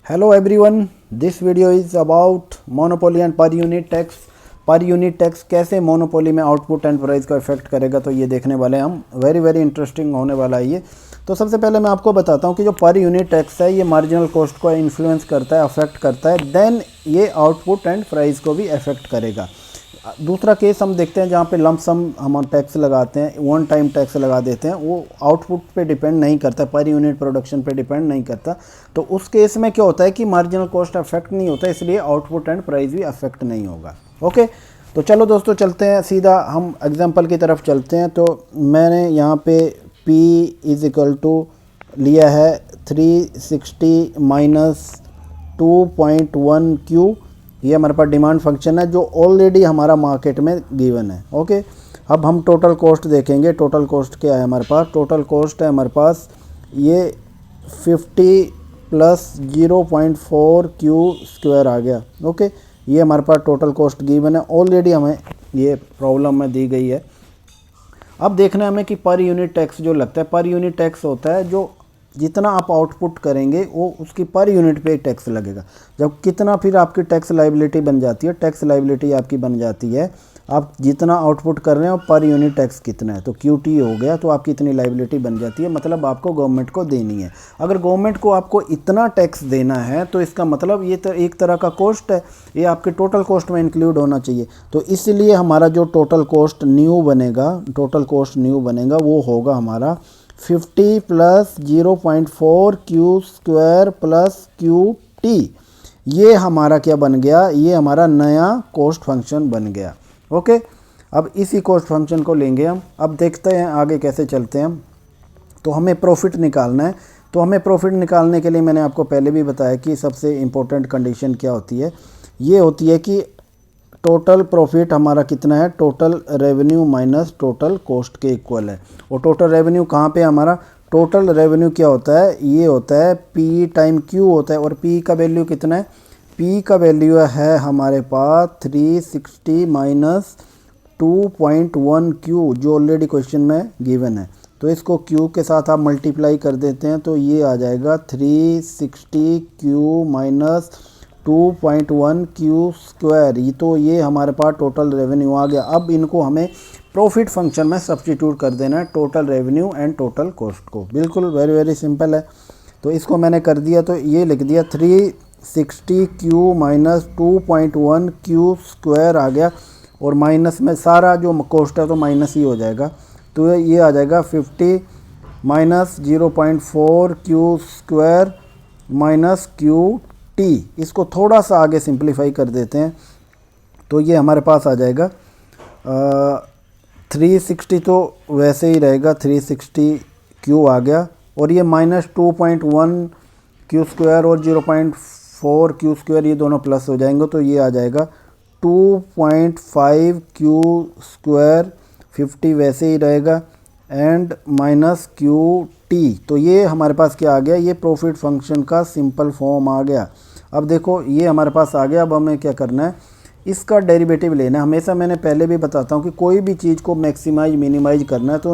Hello everyone, this video is about monopoly and per unit tax. Per unit tax कैसे monopoly में output and price को effect करेगा, तो ये देखने वाले हैं हम। वेरी इंटरेस्टिंग होने वाला है ये। तो सबसे पहले मैं आपको बताता हूँ कि जो पर यूनिट टैक्स है ये मार्जिनल कॉस्ट को इन्फ्लुएंस करता है, अफेक्ट करता है, देन ये आउटपुट एंड प्राइस को भी अफेक्ट करेगा। दूसरा केस हम देखते हैं जहाँ पे लंप सम हम टैक्स लगाते हैं, वन टाइम टैक्स लगा देते हैं, वो आउटपुट पे डिपेंड नहीं करता, पर यूनिट प्रोडक्शन पे डिपेंड नहीं करता। तो उस केस में क्या होता है कि मार्जिनल कॉस्ट अफेक्ट नहीं होता, इसलिए आउटपुट एंड प्राइस भी अफेक्ट नहीं होगा। ओके, तो चलो दोस्तों चलते हैं सीधा हम एग्जांपल की तरफ चलते हैं। तो मैंने यहाँ पे P इज इक्वल टू लिया है 360 माइनस 2.1 Q। ये हमारे पास डिमांड फंक्शन है जो ऑलरेडी हमारा मार्केट में गिवन है। ओके, अब हम टोटल कॉस्ट देखेंगे। टोटल कॉस्ट क्या है हमारे पास? टोटल कॉस्ट है हमारे पास ये 50 प्लस 0.4 Q स्क्वायर आ गया। ओके, ये हमारे पास टोटल कॉस्ट गिवन है, ऑलरेडी हमें ये प्रॉब्लम में दी गई है। अब देखना है हमें कि पर यूनिट टैक्स जो लगता है, पर यूनिट टैक्स होता है जो जितना आप आउटपुट करेंगे वो उसकी पर यूनिट पे टैक्स लगेगा। जब कितना फिर आपकी टैक्स लायबिलिटी बन जाती है, टैक्स लायबिलिटी आपकी बन जाती है, आप जितना आउटपुट कर रहे हैं और पर यूनिट टैक्स कितना है, तो QT हो गया, तो आपकी इतनी लायबिलिटी बन जाती है, मतलब आपको गवर्नमेंट को देनी है। अगर गवर्नमेंट को आपको इतना टैक्स देना है तो इसका मतलब ये तो एक तरह का कॉस्ट है, ये आपके टोटल कॉस्ट में इंक्लूड होना चाहिए। तो इसलिए हमारा जो टोटल कॉस्ट न्यू बनेगा, टोटल कॉस्ट न्यू बनेगा, वो होगा हमारा 50 plus 0.4 Q square plus QT। ये हमारा क्या बन गया? ये हमारा नया कॉस्ट फंक्शन बन गया। ओके, अब इसी कॉस्ट फंक्शन को लेंगे हम। अब देखते हैं आगे कैसे चलते हैं हम। तो हमें प्रॉफिट निकालना है। तो हमें प्रॉफिट निकालने के लिए मैंने आपको पहले भी बताया कि सबसे इम्पोर्टेंट कंडीशन क्या होती है, ये होती है कि टोटल प्रॉफिट हमारा कितना है, total revenue minus total cost के इक्वल है। और टोटल रेवेन्यू कहाँ पे हमारा? टोटल रेवेन्यू क्या होता है? ये होता है P टाइम Q होता है। और P का वैल्यू कितना है? P का वैल्यू है हमारे पास 360 माइनस 2.1 Q, जो ऑलरेडी क्वेश्चन में गिवन है। तो इसको Q के साथ आप मल्टीप्लाई कर देते हैं तो ये आ जाएगा 360 Q माइनस 2.1 Q स्क्वायर। ये तो ये हमारे पास टोटल रेवेन्यू आ गया। अब इनको हमें प्रॉफिट फंक्शन में सब्स्टिट्यूट कर देना है, total revenue and total cost को। बिल्कुल वेरी सिंपल है। तो इसको मैंने कर दिया, तो ये लिख दिया 360 Q माइनस 2.1 Q स्क्वायर आ गया। और माइनस में सारा जो कॉस्ट है तो माइनस ही हो जाएगा, तो ये आ जाएगा 50 minus 0.4 Q square minus QT। इसको थोड़ा सा आगे सिंप्लीफाई कर देते हैं तो ये हमारे पास आ जाएगा 360, तो वैसे ही रहेगा 360 Q आ गया। और ये माइनस 2.1 Q स्क्वायर और 0.4 Q स्क्वायर ये दोनों प्लस हो जाएंगे, तो ये आ जाएगा 2.5 Q स्क्वायर, 50 वैसे ही रहेगा, एंड माइनस QT। तो ये हमारे पास क्या आ गया? ये प्रॉफिट फंक्शन का सिंपल फॉर्म आ गया। अब देखो ये हमारे पास आ गया। अब हमें क्या करना है? इसका डेरिवेटिव लेना है। हमेशा मैंने पहले भी बताता हूँ कि कोई भी चीज़ को मैक्सिमाइज मिनिमाइज करना है तो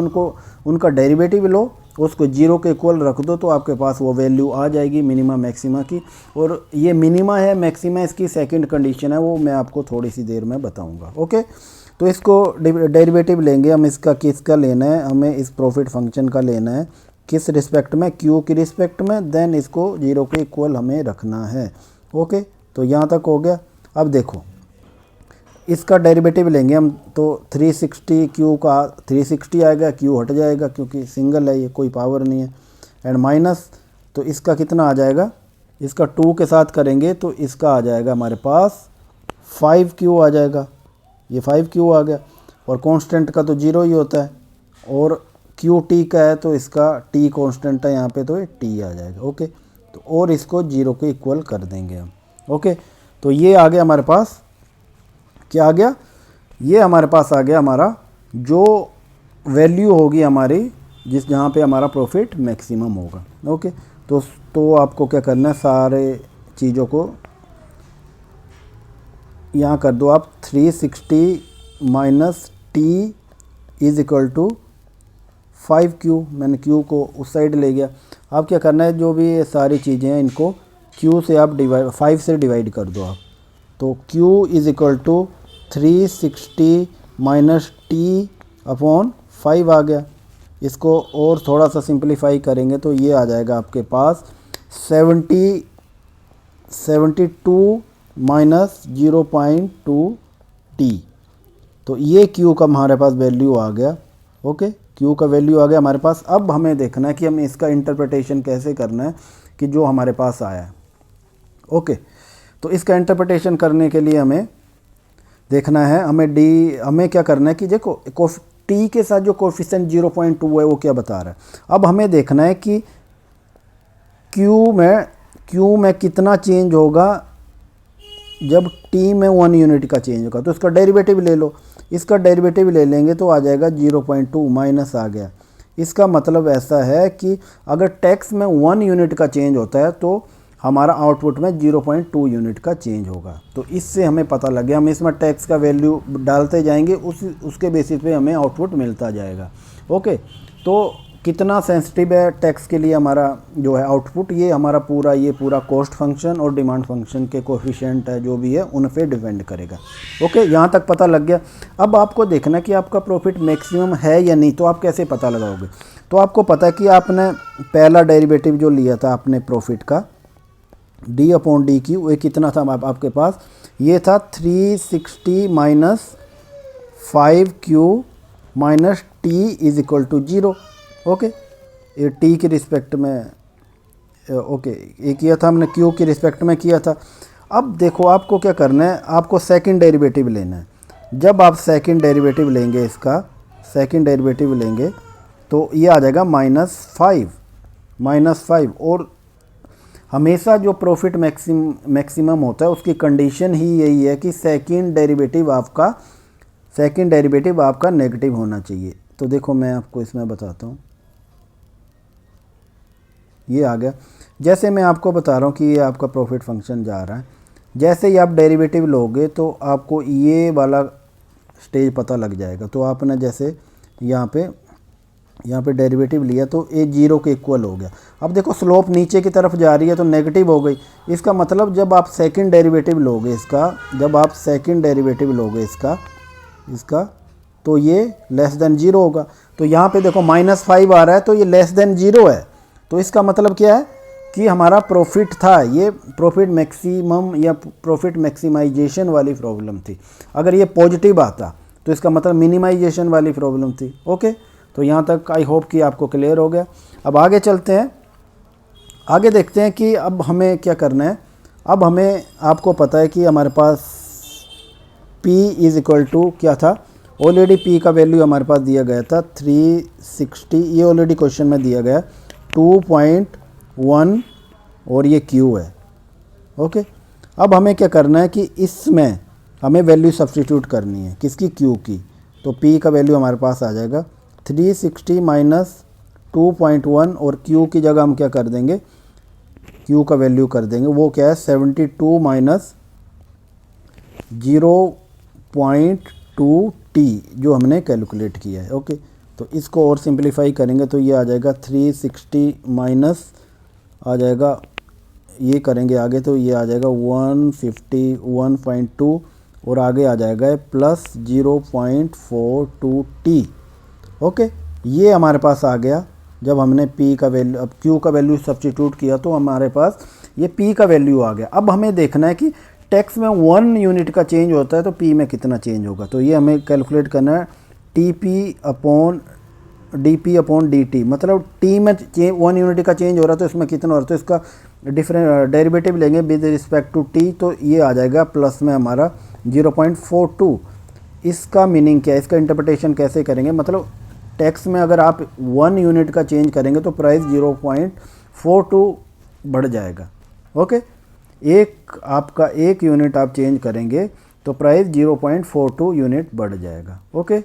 उनका डेरिवेटिव लो, उसको जीरो के इक्वल रख दो, तो आपके पास वो वैल्यू आ जाएगी मिनिमा मैक्सिमा की। और ये मिनिमा है, मैक्सिमा इसकी सेकंड कंडीशन है, वो मैं आपको थोड़ी सी देर में बताऊंगा। ओके, तो इसको डेरिवेटिव लेंगे हम। इसका किसका लेना है? हमें इस प्रॉफिट फंक्शन का लेना है। किस रिस्पेक्ट में? Q की रिस्पेक्ट में। देन इसको जीरो के इक्वल हमें रखना है। ओके, तो यहाँ तक हो गया। अब देखो इसका डेरिवेटिव लेंगे हम, तो 360 Q का 360 आएगा, Q हट जाएगा क्योंकि सिंगल है, ये कोई पावर नहीं है, एंड माइनस, तो इसका कितना आ जाएगा? इसका 2 के साथ करेंगे तो इसका आ जाएगा हमारे पास 5Q आ जाएगा। ये 5Q आ गया। और कांस्टेंट का तो जीरो ही होता है, और QT का है तो इसका T कांस्टेंट है यहाँ पे, तो ये T आ जाएगा। ओके, तो और इसको जीरो के इक्वल कर देंगे हम। ओके, तो ये आ गया हमारे पास। क्या आ गया? ये हमारे पास आ गया हमारा जो वैल्यू होगी हमारी, जहाँ पे हमारा प्रॉफिट मैक्सिमम होगा। ओके, तो आपको क्या करना है? सारे चीज़ों को यहाँ कर दो आप। 360 minus T is equal to 5Q। मैंने Q को उस साइड ले गया। अब क्या करना है? जो भी ये सारी चीज़ें हैं इनको Q से आप 5 से डिवाइड कर दो आप, तो Q is equal to 360 minus T upon 5 आ गया। इसको और थोड़ा सा सिंप्लीफाई करेंगे तो ये आ जाएगा आपके पास 72 माइनस 0.2 टी। तो ये Q का हमारे पास वैल्यू आ गया। ओके, Q का वैल्यू आ गया हमारे पास। अब हमें देखना है कि हमें इसका इंटरप्रिटेशन कैसे करना है कि जो हमारे पास आया है। ओके, तो इसका इंटरप्रिटेशन करने के लिए हमें देखना है, हमें क्या करना है कि देखो टी के साथ जो कोफिशिएंट 0.2 है वो क्या बता रहा है। अब हमें देखना है कि Q में कितना चेंज होगा जब T में 1 यूनिट का चेंज होगा। तो इसका डेरिवेटिव ले लो, इसका डेरिवेटिव ले लेंगे तो आ जाएगा 0.2 माइनस आ गया। इसका मतलब ऐसा है कि अगर टैक्स में 1 यूनिट का चेंज होता है तो हमारा आउटपुट में 0.2 यूनिट का चेंज होगा। तो इससे हमें पता लग गया, हम इसमें टैक्स का वैल्यू डालते जाएंगे, उसके बेसिस पे हमें आउटपुट मिलता जाएगा। ओके, तो कितना सेंसिटिव है टैक्स के लिए हमारा जो है आउटपुट, ये हमारा पूरा कॉस्ट फंक्शन और डिमांड फंक्शन के कोफिशिएंट है जो भी है उन पे डिपेंड करेगा। ओके, यहाँ तक पता लग गया। अब आपको देखना कि आपका प्रॉफिट मैक्सिमम है या नहीं। तो आप कैसे पता लगाओगे? तो आपको पता है कि आपने पहला डेरिवेटिव जो लिया था आपने प्रॉफिट का डी अपॉन डी क्यू, ये कितना था आपके पास? ये था 360 minus 5Q minus T is equal to 0। Okay, ये टी की रिस्पेक्ट में ओके ये किया था हमने, क्यू की रिस्पेक्ट में किया था। अब देखो आपको क्या करना है, आपको सेकंड डेरिवेटिव लेना है। जब आप सेकंड डेरिवेटिव लेंगे, इसका सेकंड डेरिवेटिव लेंगे तो ये आ जाएगा -5 और हमेशा जो प्रॉफिट मैक्सिमम होता है उसकी कंडीशन ही यही है कि सेकंड डेरिवेटिव आपका नेगेटिव होना चाहिए। तो देखो मैं आपको इसमें बताता हूँ, ये आ गया। जैसे मैं आपको बता रहा हूँ कि ये आपका प्रॉफिट फंक्शन जा रहा है, जैसे ही आप डेरिवेटिव लोगे तो आपको ये वाला स्टेज पता लग जाएगा। तो आपने जैसे यहाँ पे डेरिवेटिव लिया तो ये 0 के इक्वल हो गया। अब देखो स्लोप नीचे की तरफ जा रही है तो नेगेटिव हो गई। इसका मतलब जब आप सेकंड डेरिवेटिव लोगे इसका तो ये लेस देन 0 होगा। तो यहाँ पे देखो -5 आ रहा है तो ये लेस देन 0 है। तो इसका मतलब क्या है कि हमारा प्रॉफिट था, ये प्रॉफिट मैक्सिमम या प्रॉफिट मैक्सिमाइजेशन वाली प्रॉब्लम थी। अगर ये पॉजिटिव आता तो इसका मतलब मिनिमाइजेशन वाली प्रॉब्लम थी। ओके, तो यहाँ तक आई होप कि आपको क्लियर हो गया। अब आगे चलते हैं, आगे देखते हैं कि अब हमें क्या करना है। अब हमें आपको पता है कि हमारे पास P इज़ इक्वल टू क्या था, ऑलरेडी P का वैल्यू हमारे पास दिया गया था 360, ये ऑलरेडी क्वेश्चन में दिया गया 2.1 और ये Q है। ओके, अब हमें क्या करना है कि इसमें हमें वैल्यू सब्स्टिट्यूट करनी है, किसकी? Q की। तो P का वैल्यू हमारे पास आ जाएगा 360 माइनस 2.1 और Q की जगह हम क्या कर देंगे, Q का वैल्यू कर देंगे, वो क्या है 72 माइनस 0.2 टी जो हमने कैलकुलेट किया है। ओके, तो इसको और सिंप्लीफाई करेंगे तो ये आ जाएगा 360 माइनस आ जाएगा, ये करेंगे आगे तो ये आ जाएगा 151.2 और आगे आ जाएगा प्लस 0.42 टी। ओके, ये हमारे पास आ गया। जब हमने P का वैल्यू, अब Q का वैल्यू सब्स्टिट्यूट किया तो हमारे पास ये P का वैल्यू आ गया। अब हमें देखना है कि टैक्स में 1 यूनिट का चेंज होता है तो P में कितना चेंज होगा। तो ये हमें कैलकुलेट करना है DP अपॉन DT, मतलब T में 1 यूनिट का चेंज हो रहा है तो इसमें कितना हो रहा है। तो इसका डिफरेंट डेरिवेटिव लेंगे विद रिस्पेक्ट टू T, तो ये आ जाएगा प्लस में हमारा 0.42। इसका मीनिंग क्या है, इसका इंटरप्रिटेशन कैसे करेंगे, मतलब टैक्स में अगर आप 1 यूनिट का चेंज करेंगे तो प्राइस 0.42 बढ़ जाएगा। ओके, आपका 1 यूनिट आप चेंज करेंगे तो प्राइस 0.42 यूनिट बढ़ जाएगा। ओके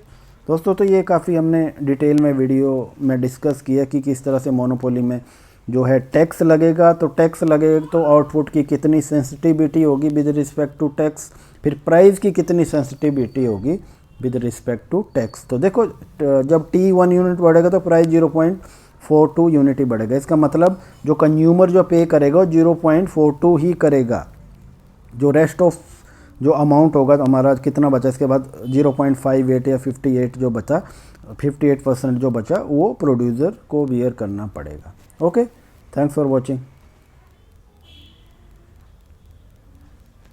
दोस्तों, तो ये काफ़ी हमने डिटेल में वीडियो में डिस्कस किया कि किस तरह से मोनोपोली में जो है टैक्स लगेगा। तो टैक्स लगेगा तो आउटपुट की कितनी सेंसिटिविटी होगी विद रिस्पेक्ट टू टैक्स, फिर प्राइस की कितनी सेंसिटिविटी होगी विद रिस्पेक्ट टू टैक्स। तो देखो जब T 1 यूनिट बढ़ेगा तो प्राइस 0.42 यूनिट ही बढ़ेगा। इसका मतलब जो कंज्यूमर जो पे करेगा वो 0.42 ही करेगा। जो रेस्ट ऑफ जो अमाउंट होगा तो हमारा कितना बचा, इसके बाद 0.58 या 58 जो बचा, 58% जो बचा वो प्रोड्यूसर को बियर करना पड़ेगा। Okay, thanks for watching.